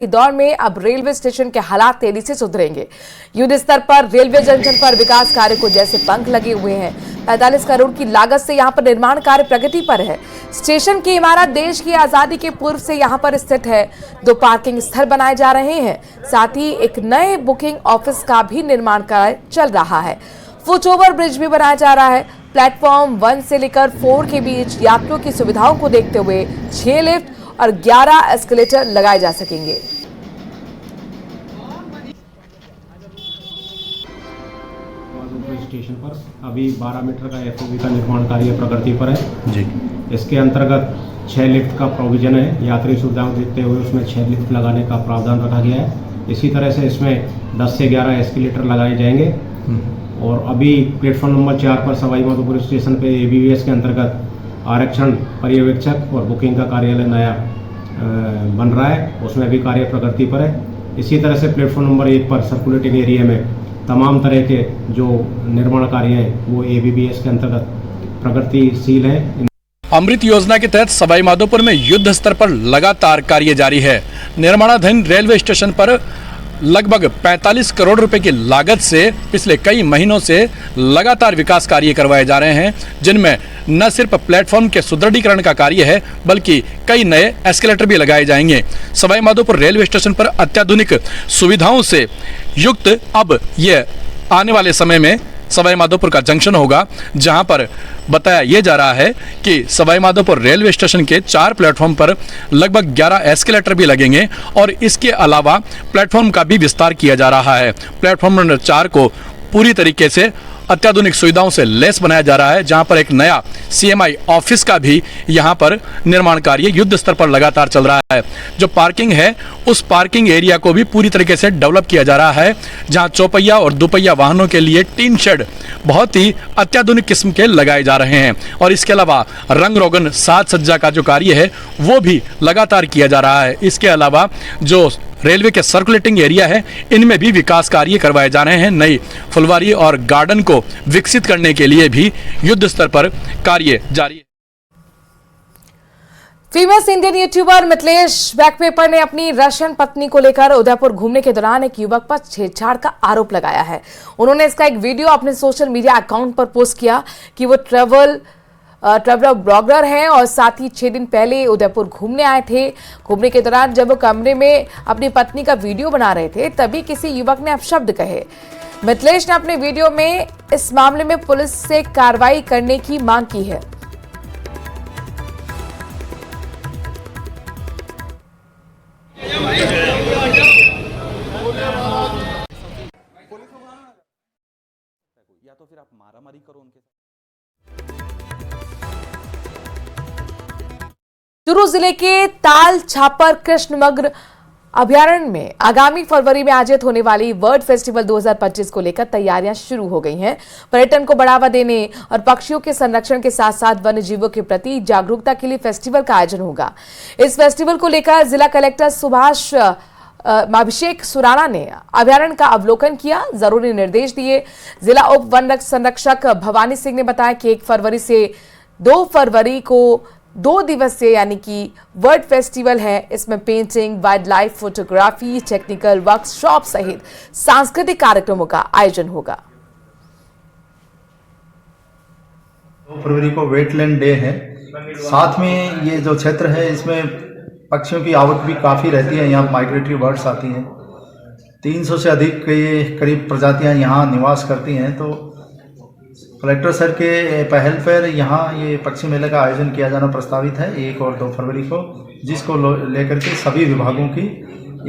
दौर में अब रेलवे स्टेशन के हालात तेजी से सुधरेंगे। युद्ध स्तर पर रेलवे जंक्शन पर विकास कार्य को जैसे पंख लगे हुए हैं। 45 करोड़ की लागत से यहां पर निर्माण कार्य प्रगति पर है। स्टेशन की इमारत देश की आजादी के पूर्व से यहां पर स्थित है। 2 पार्किंग स्थल बनाए जा रहे हैं, साथ ही एक नए बुकिंग ऑफिस का भी निर्माण कार्य चल रहा है। फुट ओवर ब्रिज भी बनाया जा रहा है। प्लेटफॉर्म 1 से लेकर 4 के बीच यात्रियों की सुविधाओं को देखते हुए 6 लिफ्ट और 11 एस्केलेटर लगाए जा सकेंगे। स्टेशन पर अभी 12 मीटर का एफओवी का निर्माण कार्य प्रगति पर है जी। इसके अंतर्गत 6 लिफ्ट का प्रोविजन है। यात्री सुविधाओं देखते हुए उसमें 6 लिफ्ट लगाने का प्रावधान रखा गया है। इसी तरह से इसमें 10 से 11 एस्केलेटर लगाए जाएंगे। और अभी प्लेटफॉर्म नंबर 4 पर सवाई माधोपुर स्टेशन पे एबीवीएस के अंतर्गत आरक्षण पर्यवेक्षक और बुकिंग का कार्यालय नया बन रहा है, उसमें भी कार्य प्रगति पर है। इसी तरह से प्लेटफॉर्म नंबर 1 पर सर्कुलेटिंग एरिया में तमाम तरह के जो निर्माण कार्य हैं वो एबीवीएस के अंतर्गत प्रगतिशील हैं। अमृत योजना के तहत सवाई माधोपुर में युद्ध स्तर पर लगातार कार्य जारी है। निर्माणाधीन रेलवे स्टेशन पर लगभग 45 करोड़ रुपए की लागत से पिछले कई महीनों से लगातार विकास कार्य करवाए जा रहे हैं, जिनमें न सिर्फ प्लेटफॉर्म के सुदृढ़ीकरण का कार्य है बल्कि कई नए एस्केलेटर भी लगाए जाएंगे। सवाई माधोपुर रेलवे स्टेशन पर अत्याधुनिक सुविधाओं से युक्त अब यह आने वाले समय में सवाई माधोपुर का जंक्शन होगा, जहां पर बताया यह जा रहा है कि सवाई माधोपुर रेलवे स्टेशन के 4 प्लेटफॉर्म पर लगभग 11 एस्केलेटर भी लगेंगे और इसके अलावा प्लेटफॉर्म का भी विस्तार किया जा रहा है। प्लेटफॉर्म नंबर 4 को पूरी तरीके से अत्याधुनिक सुविधाओं से लैस बनाया जा रहा है, जहां पर एक नया सीएमआई ऑफिस का भी यहां पर निर्माण कार्य युद्ध स्तर पर लगातार चल रहा है। जो पार्किंग है उस पार्किंग एरिया को भी पूरी तरीके से डेवलप किया जा रहा है, जहां चौपहिया और दुपहिया वाहनों के लिए टीन शेड बहुत ही अत्याधुनिक किस्म के लगाए जा रहे हैं। और इसके अलावा रंग रोगन साज सज्जा का जो कार्य है वो भी लगातार किया जा रहा है। इसके अलावा जो रेलवे के सर्कुलेटिंग एरिया है इनमें भी विकास कार्य करवाए जा रहे हैं। नई फुलवारी और गार्डन को विकसित करने के लिए भी युद्ध स्तर पर कार्य जारी है। फेमस इंडियन यूट्यूबर मिथिलेश बैकपेपर ने अपनी रशियन पत्नी को लेकर उदयपुर घूमने के दौरान एक युवक पर छेड़छाड़ का आरोप लगाया है। उन्होंने इसका एक वीडियो अपने सोशल मीडिया अकाउंट पर पोस्ट किया कि वो ट्रैवल ब्लॉगर हैं और साथ ही 6 दिन पहले उदयपुर घूमने आए थे। घूमने के दौरान जब वो कमरे में अपनी पत्नी का वीडियो बना रहे थे तभी किसी युवक ने अपशब्द कहे। मिथिलेश ने अपने वीडियो में इस मामले में पुलिस से कार्रवाई करने की मांग की है। या तो फिर आप मारामारी करो उनके साथ। चूरू जिले के ताल छापर कृष्णमग्र अभयारण्य में आगामी फरवरी में आयोजित होने वाली वर्ल्ड फेस्टिवल 2025 को लेकर तैयारियां शुरू हो गई हैं। पर्यटन को बढ़ावा देने और पक्षियों के संरक्षण के साथ साथ वन्य जीवों के प्रति जागरूकता के लिए फेस्टिवल का आयोजन होगा। इस फेस्टिवल को लेकर जिला कलेक्टर सुभाष अभिषेक सुराणा ने अभयारण्य का अवलोकन किया, जरूरी निर्देश दिए। जिला उप वन संरक्षक भवानी सिंह ने बताया कि 1 फरवरी से 2 फरवरी को 2 दिवसीय यानी कि वर्ल्ड फेस्टिवल है। इसमें painting, wild life photography, technical workshop सहित सांस्कृतिक कार्यक्रमों का आयोजन होगा। 2 फरवरी को वेटलैंड डे है। साथ में ये जो क्षेत्र है इसमें पक्षियों की आवक भी काफ़ी रहती है। यहाँ माइग्रेटरी बर्ड्स आती हैं। 300 से अधिक के करीब प्रजातियाँ यहाँ निवास करती हैं। तो कलेक्टर सर के पहल पर यहाँ ये पक्षी मेले का आयोजन किया जाना प्रस्तावित है 1 और 2 फरवरी को, जिसको लेकर के सभी विभागों की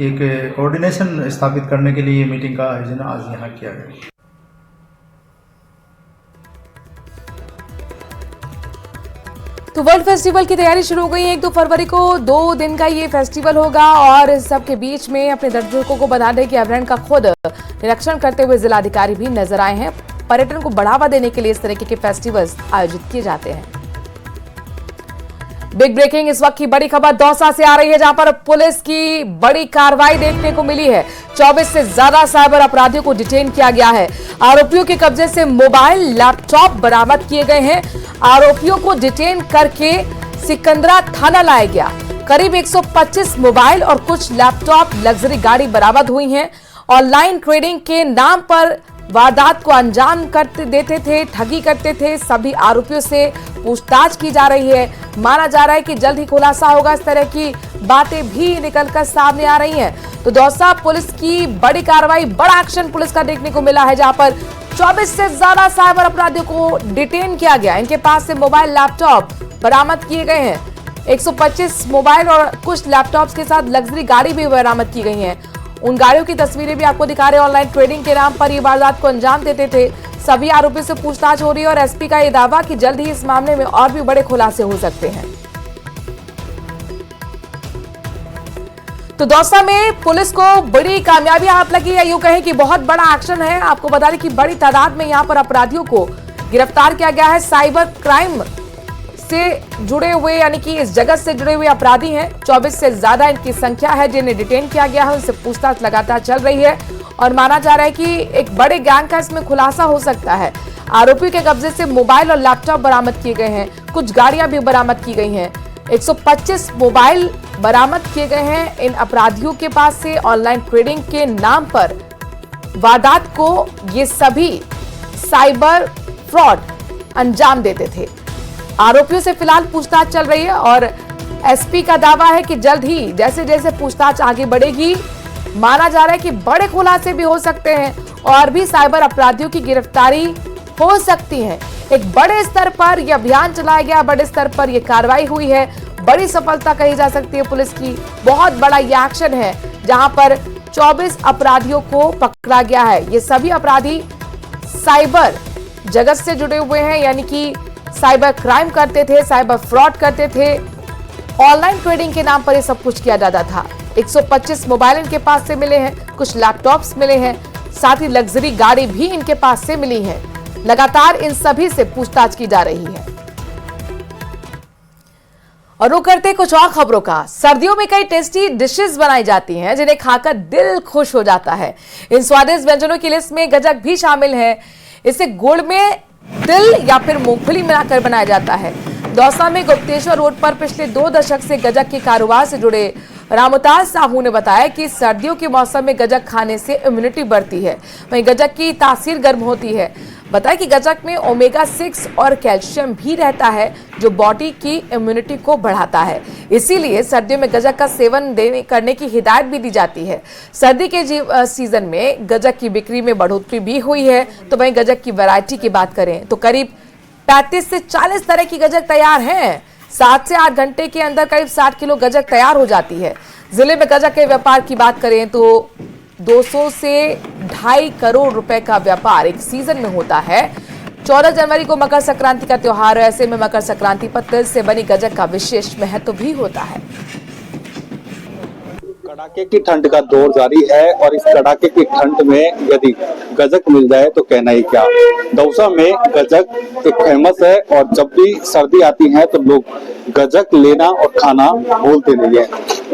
एक कोऑर्डिनेशन स्थापित करने के लिए मीटिंग का आयोजन आज यहाँ किया गया। तो वर्ल्ड फेस्टिवल की तैयारी शुरू हो गई है। 1-2 फरवरी को 2 दिन का ये फेस्टिवल होगा और इस सब के बीच में अपने दर्शकों को बता दें कि अभयारण्य का खुद निरीक्षण करते हुए जिलाधिकारी भी नजर आए हैं। पर्यटन को बढ़ावा देने के लिए इस तरह के फेस्टिवल्स आयोजित किए जाते हैं। बिग ब्रेकिंग इस वक्त की बड़ी खबर दौसा से आ रही है, जहां पर पुलिस की बड़ी कार्रवाई देखने को मिली है। 24 से ज्यादा साइबर अपराधियों को डिटेन किया गया है। आरोपियों के कब्जे से मोबाइल, लैपटॉप बरामद किए गए हैं। आरोपियों को डिटेन करके सिकंदरा थाना लाया गया। करीब 125 मोबाइल और कुछ लैपटॉप, लग्जरी गाड़ी बरामद हुई हैं। ऑनलाइन ट्रेडिंग के नाम पर वारदात को अंजाम देते थे, ठगी करते थे। सभी आरोपियों से पूछताछ की जा रही है। माना जा रहा है कि जल्द ही खुलासा होगा। इस तरह की बातें भी निकलकर सामने आ रही हैं। तो दौसा पुलिस की बड़ी कार्रवाई, बड़ा एक्शन पुलिस का देखने को मिला है, जहां पर 24 से ज्यादा साइबर अपराधियों को डिटेन किया गया। इनके पास से मोबाइल, लैपटॉप बरामद किए गए हैं। 125 मोबाइल और कुछ लैपटॉप्स के साथ लग्जरी गाड़ी भी बरामद की गई हैं। उन गाड़ियों की तस्वीरें भी आपको दिखा रहे हैं। ऑनलाइन ट्रेडिंग के नाम पर ये वारदात को अंजाम देते थे। सभी आरोपियों से पूछताछ हो रही है और एसपी का ये दावा कि जल्द ही इस मामले में और भी बड़े खुलासे हो सकते हैं। तो दौसा में पुलिस को बड़ी कामयाबी हाथ लगी है, यूं कहें कि बहुत बड़ा एक्शन है। आपको बता दें कि बड़ी तादाद में यहां पर अपराधियों को गिरफ्तार किया गया है। साइबर क्राइम से जुड़े हुए, यानी कि इस जगत से जुड़े हुए अपराधी हैं। 24 से ज्यादा इनकी संख्या है जिन्हें डिटेन किया गया है। उनसे पूछताछ लगातार चल रही है और माना जा रहा है कि एक बड़े गैंग का इसमें खुलासा हो सकता है। आरोपी के कब्जे से मोबाइल और लैपटॉप बरामद किए गए हैं। कुछ गाड़ियां भी बरामद की गई हैं। 125 मोबाइल बरामद किए गए हैं। इन अपराधियों के पास से ऑनलाइन ट्रेडिंग के नाम पर वारदात को ये सभी साइबर फ्रॉड अंजाम देते थे। आरोपियों से फिलहाल पूछताछ चल रही है और एसपी का दावा है कि जल्द ही जैसे जैसे पूछताछ आगे बढ़ेगी, माना जा रहा है कि बड़े खुलासे भी हो सकते हैं और भी साइबर अपराधियों की गिरफ्तारी हो सकती है। एक बड़े स्तर पर यह अभियान चलाया गया, बड़े स्तर पर यह कार्रवाई हुई है। बड़ी सफलता कही जा सकती है पुलिस की। बहुत बड़ा यह एक्शन है जहां पर 24 अपराधियों को पकड़ा गया है। ये सभी अपराधी साइबर जगत से जुड़े हुए हैं, यानी कि साइबर क्राइम करते थे, साइबर फ्रॉड करते थे। ऑनलाइन ट्रेडिंग के नाम पर ये सब कुछ किया जाता था। 125 मोबाइल इनके पास से मिले हैं, कुछ लैपटॉप्स मिले हैं, साथ ही लग्जरी गाड़ी भी इनके पास से मिली है। लगातार इन सभी से पूछताछ की जा रही है। और रुक करते कुछ और खबरों का। सर्दियों में कई टेस्टी डिशेस बनाई जाती हैं जिन्हें खाकर दिल खुश हो जाता है। इन स्वादिष्ट व्यंजनों की लिस्ट में गजक भी शामिल है। इसे गुड़ में तिल या फिर मूंगफली मिलाकर बनाया जाता है। दौसा में गुप्तेश्वर रोड पर पिछले 2 दशक से गजक के कारोबार से जुड़े रामोताज साहू ने बताया कि सर्दियों के मौसम में गजक खाने से इम्यूनिटी बढ़ती है। वहीं गजक की तासीर गर्म होती है। बताया कि गजक में ओमेगा 6 और कैल्शियम भी रहता है जो बॉडी की इम्यूनिटी को बढ़ाता है। इसीलिए सर्दियों में गजक का सेवन करने की हिदायत भी दी जाती है। सर्दी के सीजन में गजक की बिक्री में बढ़ोतरी भी हुई है। तो वहीं गजक की वैरायटी की बात करें तो करीब 35 से 40 तरह की गजक तैयार हैं। 7 से 8 घंटे के अंदर करीब 60 किलो गजक तैयार हो जाती है। जिले में गजक के व्यापार की बात करें तो 200 से 2.5 करोड़ रुपए का व्यापार एक सीजन में होता है। 14 जनवरी को मकर संक्रांति का त्योहार है। ऐसे में मकर संक्रांति पर तिल से बनी गजक का विशेष महत्व भी होता है। कड़ाके की ठंड का दौर जारी है और इस कड़ाके की ठंड में यदि गजक मिल जाए तो कहना ही क्या। दौसा में गजक एक फेमस है और जब भी सर्दी आती है तो लोग गजक लेना और खाना भूलते नहीं है।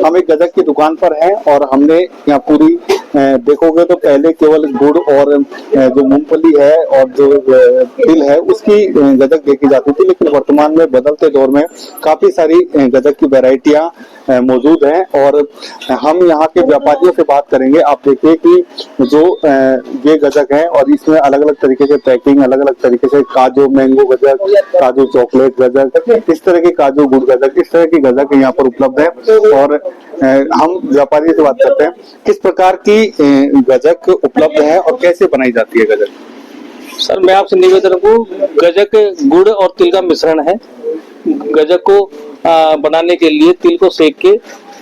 हम एक गजक की दुकान पर हैं और हमने यहाँ पूरी देखोगे तो पहले केवल गुड़ और जो मूंगफली है और जो तिल है उसकी गजक देखी जाती थी, लेकिन वर्तमान में बदलते दौर में काफी सारी गजक की वैरायटियां मौजूद हैं और हम यहाँ के व्यापारियों से बात करेंगे। आप देखिए कि जो ये गजक है और इसमें अलग अलग तरीके से पैकिंग, अलग अलग तरीके से काजू मैंगो गजक, काजू चॉकलेट गजक, इस तरह की काजू गुड़ गजक, इस तरह की गजक यहाँ पर उपलब्ध है। और हम व्यापारी से बात करते हैं किस प्रकार की गजक उपलब्ध है और कैसे बनाई जाती है गजक। सर मैं आपसे निवेदन करूं, गजक गुड़ और तिल का मिश्रण है। गजक को बनाने के लिए तिल को सेक के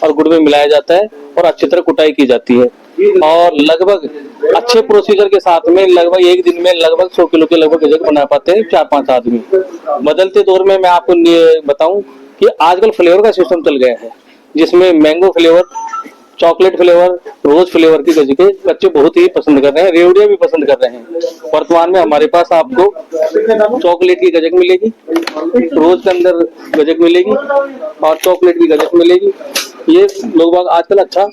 और गुड़ में मिलाया जाता है और अच्छी तरह कुटाई की जाती है और लगभग अच्छे प्रोसीजर के साथ में लगभग एक दिन में लगभग 100 किलो के लगभग गजक बना पाते हैं 4-5 आदमी। बदलते दौर में मैं आपको बताऊं कि आजकल फ्लेवर का सिस्टम चल गया है जिसमें mango flavour, chocolate flavour, rose flavour की गजकें बच्चे बहुत ही पसंद कर रहे हैं, रेवड़ियां भी पसंद कर रहे हैं। वर्तमान में हमारे पास आपको चॉकलेट की गजक मिलेगी, रोज के अंदर गजक मिलेगी और चॉकलेट की गजक मिलेगी। ये लोग बाग आजकल अच्छा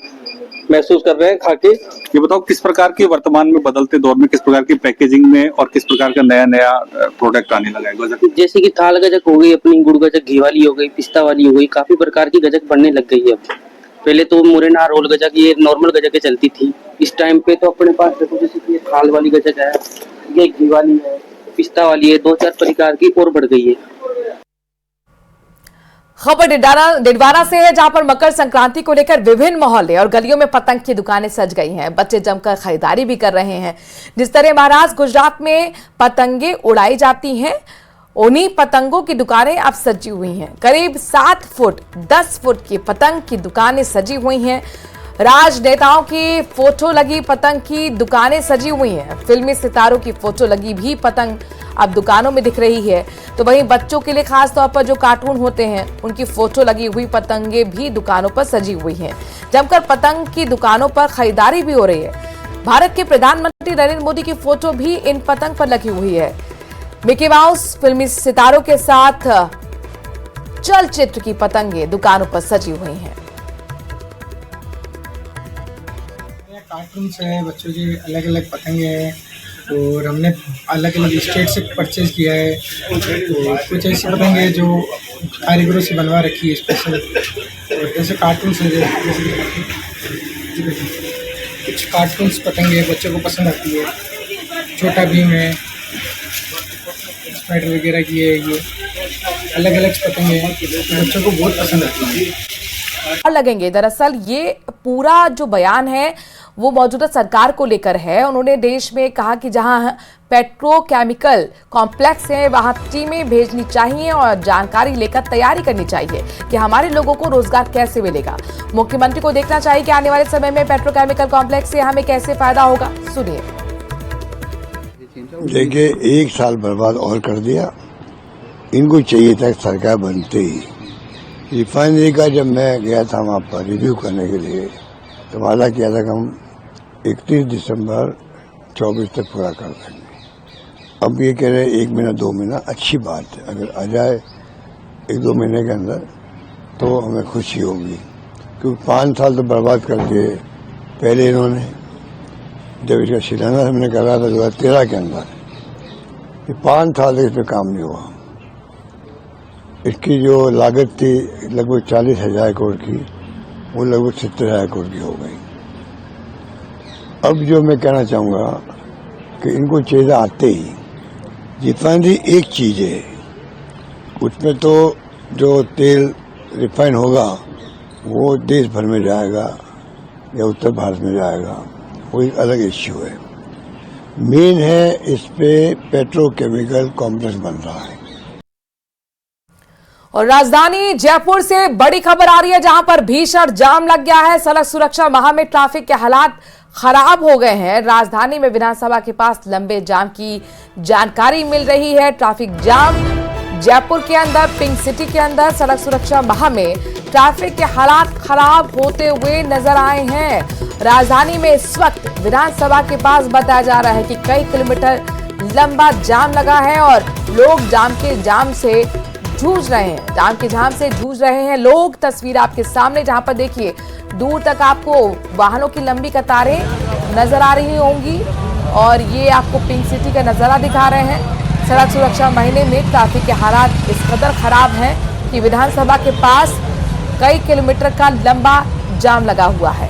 महसूस कर रहे हैं खा के। ये बताओ किस प्रकार की वर्तमान में बदलते दौर में किस प्रकार की पैकेजिंग में और किस प्रकार का नया नया प्रोडक्ट आने लगा है गजक? जैसे कि थाल गजक हो गई, अपनी गुड़ गजक, घी वाली हो गई, पिस्ता वाली हो गई, काफी प्रकार की गजक बनने लग गई है अब। पहले तो मुरैना रोल गजक, ये नॉर्मल गजकें चलती थी। इस टाइम पे तो अपने पास देखो जैसे कि ये थाल वाली गजक है, ये घी वाली है, पिस्ता वाली है, 2-4 प्रकार की और बढ़ गई है। खबर डिडवारा से है, जहां पर मकर संक्रांति को लेकर विभिन्न मोहल्ले और गलियों में पतंग की दुकानें सज गई हैं। बच्चे जमकर खरीदारी भी कर रहे हैं। जिस तरह महाराष्ट्र गुजरात में पतंगे उड़ाई जाती हैं, उन्हीं पतंगों की दुकानें अब सजी हुई हैं। करीब 7 फुट 10 फुट की पतंग की दुकानें सजी हुई हैं। राजनेताओं की फोटो लगी पतंग की दुकानें सजी हुई हैं। फिल्मी सितारों की फोटो लगी भी पतंग अब दुकानों में दिख रही है। तो वहीं बच्चों के लिए खास तौर पर जो कार्टून होते हैं, उनकी फोटो लगी हुई पतंगे भी दुकानों पर सजी हुई हैं। जमकर पतंग की दुकानों पर खरीदारी भी हो रही है। भारत के प्रधानमंत्री नरेंद्र मोदी की फोटो भी इन पतंग पर लगी हुई है। मिकी माउस, फिल्मी सितारों के साथ चलचित्र की पतंगे दुकानों पर सजी हुई हैं। कार्टून्स है, बच्चों के अलग अलग पतंगे हैं और हमने अलग अलग स्टेट से परचेज किया है। तो कुछ ऐसी पतंगे हैं जो कारीगरों से बनवा रखी है स्पेशल, और जैसे कार्टून्स है, कुछ कार्टून्स पतंगे बच्चों को पसंद आती है। छोटा भीम है, स्पाइडर वगैरह की है, ये अलग अलग पतंगे हैं तो बच्चों को बहुत पसंद आती है। लगेंगे। दरअसल ये पूरा जो बयान है वो मौजूदा सरकार को लेकर है। उन्होंने देश में कहा कि जहां पेट्रोकेमिकल कॉम्प्लेक्स है, वहां टीमें भेजनी चाहिए और जानकारी लेकर तैयारी करनी चाहिए कि हमारे लोगों को रोजगार कैसे मिलेगा। मुख्यमंत्री को देखना चाहिए कि आने वाले समय में पेट्रोकेमिकल कॉम्प्लेक्स से हमें कैसे फायदा होगा। सुनिए। देखिए, 1 साल बर्बाद और कर दिया। इनको चाहिए था सरकार बनते ही। रिफाइनरी का जब मैं गया था वहाँ पर रिव्यू करने के लिए, तो वादा किया था कि हम 31 दिसंबर 24 तक पूरा कर देंगे। अब ये कह रहे 1 महीना 2 महीना, अच्छी बात है। अगर आ जाए 1-2 महीने के अंदर तो हमें खुशी होगी, क्योंकि 5 साल तो बर्बाद कर दिए पहले इन्होंने। जब इसका शिलान्यास हमने करा था 2013 के अंदर, ये 5 साल तक इसमें काम नहीं हुआ। इसकी जो लागत थी लगभग 40,000 करोड़ की, वो लगभग 70,000 करोड़ की हो गई। अब जो मैं कहना चाहूँगा कि इनको चाहिए आते ही रिफाइनरी एक चीज़ है, उसमें तो जो तेल रिफाइन होगा वो देश भर में जाएगा या उत्तर भारत में जाएगा, वो एक अलग इश्यू है। मेन है इस पे पेट्रोकेमिकल कॉम्प्लेक्स बन रहा है। और राजधानी जयपुर से बड़ी खबर आ रही है, जहां पर भीषण जाम लग गया है। सड़क सुरक्षा माह में ट्रैफिक के हालात खराब हो गए हैं। राजधानी में विधानसभा के पास लंबे जाम की जानकारी मिल रही है। ट्रैफिक जाम जयपुर के अंदर, पिंक सिटी के अंदर सड़क सुरक्षा माह में ट्रैफिक के हालात खराब होते हुए नजर आए हैं। राजधानी में इस वक्त विधानसभा के पास बताया जा रहा है कि कई किलोमीटर लंबा जाम लगा है और लोग जाम से जूझ रहे हैं। जाम के जाम से जूझ रहे हैं लोग। तस्वीर आपके सामने, जहां पर देखिए दूर तक आपको वाहनों की लंबी कतारें नजर आ रही होंगी और ये आपको पिंक सिटी का नजारा दिखा रहे हैं। सड़क सुरक्षा महीने में ट्रैफिक के हालात इस कदर खराब हैं कि विधानसभा के पास कई किलोमीटर का लंबा जाम लगा हुआ है।